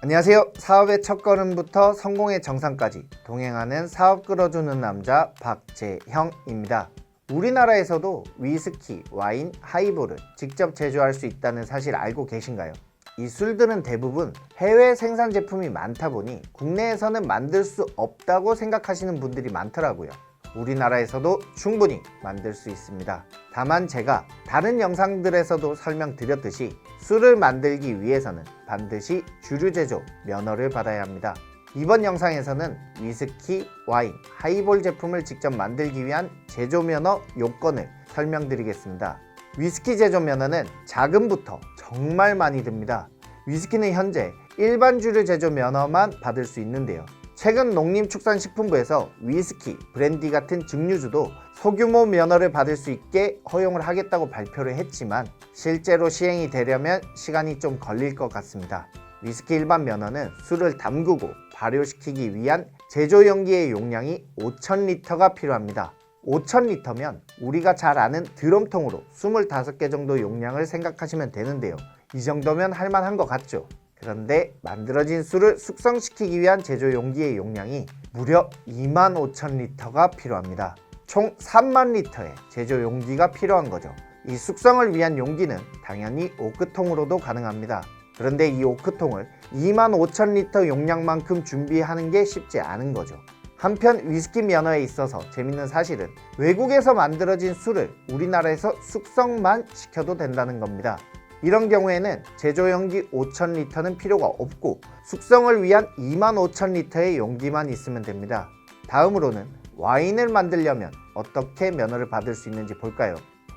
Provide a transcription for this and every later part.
안녕하세요. 사업의 첫걸음부터 성공의 정상까지 동행하는 사업 끌어주는 남자 박재형입니다. 우리나라에서도 위스키, 와인, 하이볼을 직접 제조할 수 있다는 사실 알고 계신가요? 이 술들은 대부분 해외 생산 제품이 많다 보니 국내에서는 만들 수 없다고 생각하시는 분들이 많더라고요. 우리나라에서도 충분히 만들 수 있습니다. 다만 제가 다른 영상들에서도 설명드렸듯이 술을 만들기 위해서는 반드시 주류 제조 면허를 받아야 합니다. 이번 영상에서는 위스키, 와인, 하이볼 제품을 직접 만들기 위한 제조 면허 요건을 설명드리겠습니다. 위스키 제조 면허는 자금부터 정말 많이 듭니다. 위스키는 현재 일반 주류 제조 면허만 받을 수 있는데요. 최근 농림축산식품부에서 위스키, 브랜디 같은 증류주도 소규모 면허를 받을 수 있게 허용을 하겠다고 발표를 했지만 실제로 시행이 되려면 시간이 좀 걸릴 것 같습니다. 위스키 일반 면허는 술을 담그고 발효시키기 위한 제조 용기의 용량이 5,000리터가 필요합니다. 5,000리터면 우리가 잘 아는 드럼통으로 25개 정도 용량을 생각하시면 되는데요. 이 정도면 할만한 것 같죠? 그런데 만들어진 술을 숙성시키기 위한 제조 용기의 용량이 무려 25,000리터가 필요합니다. 총 3만 리터의 제조 용기가 필요한 거죠. 이 숙성을 위한 용기는 당연히 오크통으로도 가능합니다. 그런데 이 오크통을 25,000리터 용량만큼 준비하는 게 쉽지 않은 거죠. 한편 위스키 면허에 있어서 재밌는 사실은 외국에서 만들어진 술을 우리나라에서 숙성만 시켜도 된다는 겁니다. 이런 경우에는 제조 용기 5,000리터는 필요가 없고 숙성을 위한 25,000리터의 용기만 있으면 됩니다. 다음으로는 와인을 만들려면 어떻게 면허를 받을 수 있는지 볼까요?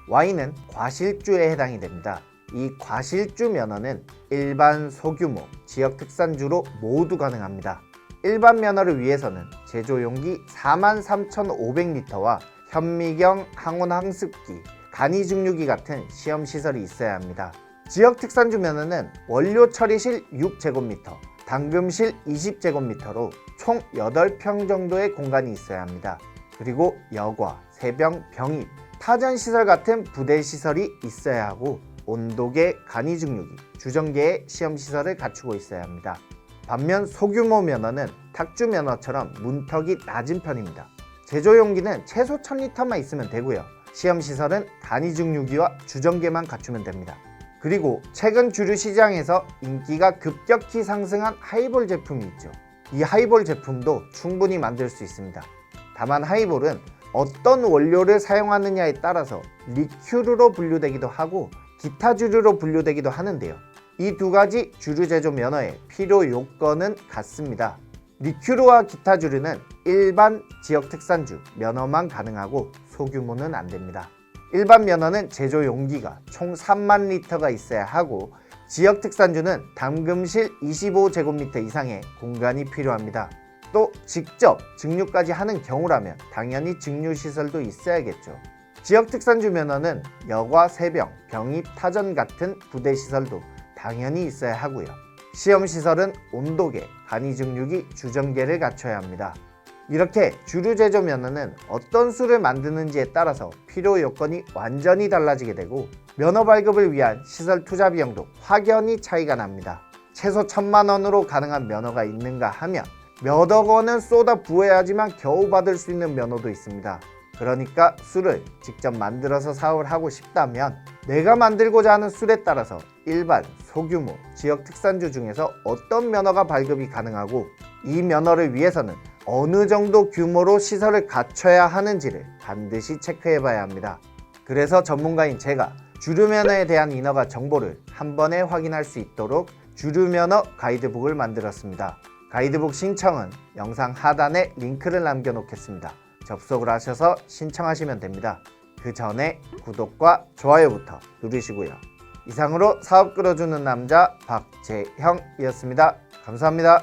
와인은 과실주에 해당이 됩니다. 이 과실주 면허는 일반 소규모, 지역 특산주로 모두 가능합니다. 일반 면허를 위해서는 제조 용기 43,500리터와 현미경, 항온 항습기, 간이 증류기 같은 시험시설이 있어야 합니다. 지역 특산주 면허는 원료 처리실 6제곱미터, 담금실 20제곱미터로 총 8평 정도의 공간이 있어야 합니다. 그리고 여과, 세병, 병입, 타전시설 같은 부대시설이 있어야 하고 온도계, 간이 증류기, 주정계의 시험시설을 갖추고 있어야 합니다. 반면 소규모 면허는 탁주 면허처럼 문턱이 낮은 편입니다. 제조 용기는 최소 1,000리터만 있으면 되고요. 시험시설은 간이 증류기와 주정계만 갖추면 됩니다. 그리고 최근 주류 시장에서 인기가 급격히 상승한 하이볼 제품이 있죠. 이 하이볼 제품도 충분히 만들 수 있습니다. 다만 하이볼은 어떤 원료를 사용하느냐에 따라서 리큐르로 분류되기도 하고 기타 주류로 분류되기도 하는데요. 이 두 가지 주류 제조 면허의 필요 요건은 같습니다. 리큐르와 기타 주류는 일반 지역 특산주 면허만 가능하고 소규모는 안 됩니다. 일반 면허는 제조 용기가 총 3만 리터가 있어야 하고 지역 특산주는 담금실 25제곱미터 이상의 공간이 필요합니다. 또 직접 증류까지 하는 경우라면 당연히 증류시설도 있어야겠죠. 지역 특산주 면허는 여과, 세병, 병입, 타전 같은 부대시설도 당연히 있어야 하고요. 시험시설은 온도계, 간이 증류기, 주정계를 갖춰야 합니다. 이렇게 주류 제조 면허는 어떤 술을 만드는지에 따라서 필요 요건이 완전히 달라지게 되고 면허 발급을 위한 시설 투자 비용도 확연히 차이가 납니다. 최소 1,000만 원으로 가능한 면허가 있는가 하면 몇 억 원은 쏟아 부어야지만 겨우 받을 수 있는 면허도 있습니다. 그러니까 술을 직접 만들어서 사업을 하고 싶다면 내가 만들고자 하는 술에 따라서 일반, 소규모, 지역 특산주 중에서 어떤 면허가 발급이 가능하고 이 면허를 위해서는 어느 정도 규모로 시설을 갖춰야 하는지를 반드시 체크해 봐야 합니다. 그래서 전문가인 제가 주류면허에 대한 인허가 정보를 한 번에 확인할 수 있도록 주류면허 가이드북을 만들었습니다. 가이드북 신청은 영상 하단에 링크를 남겨 놓겠습니다. 접속을 하셔서 신청하시면 됩니다. 그 전에 구독과 좋아요부터 누르시고요. 이상으로 사업 끌어주는 남자 박재형이었습니다. 감사합니다.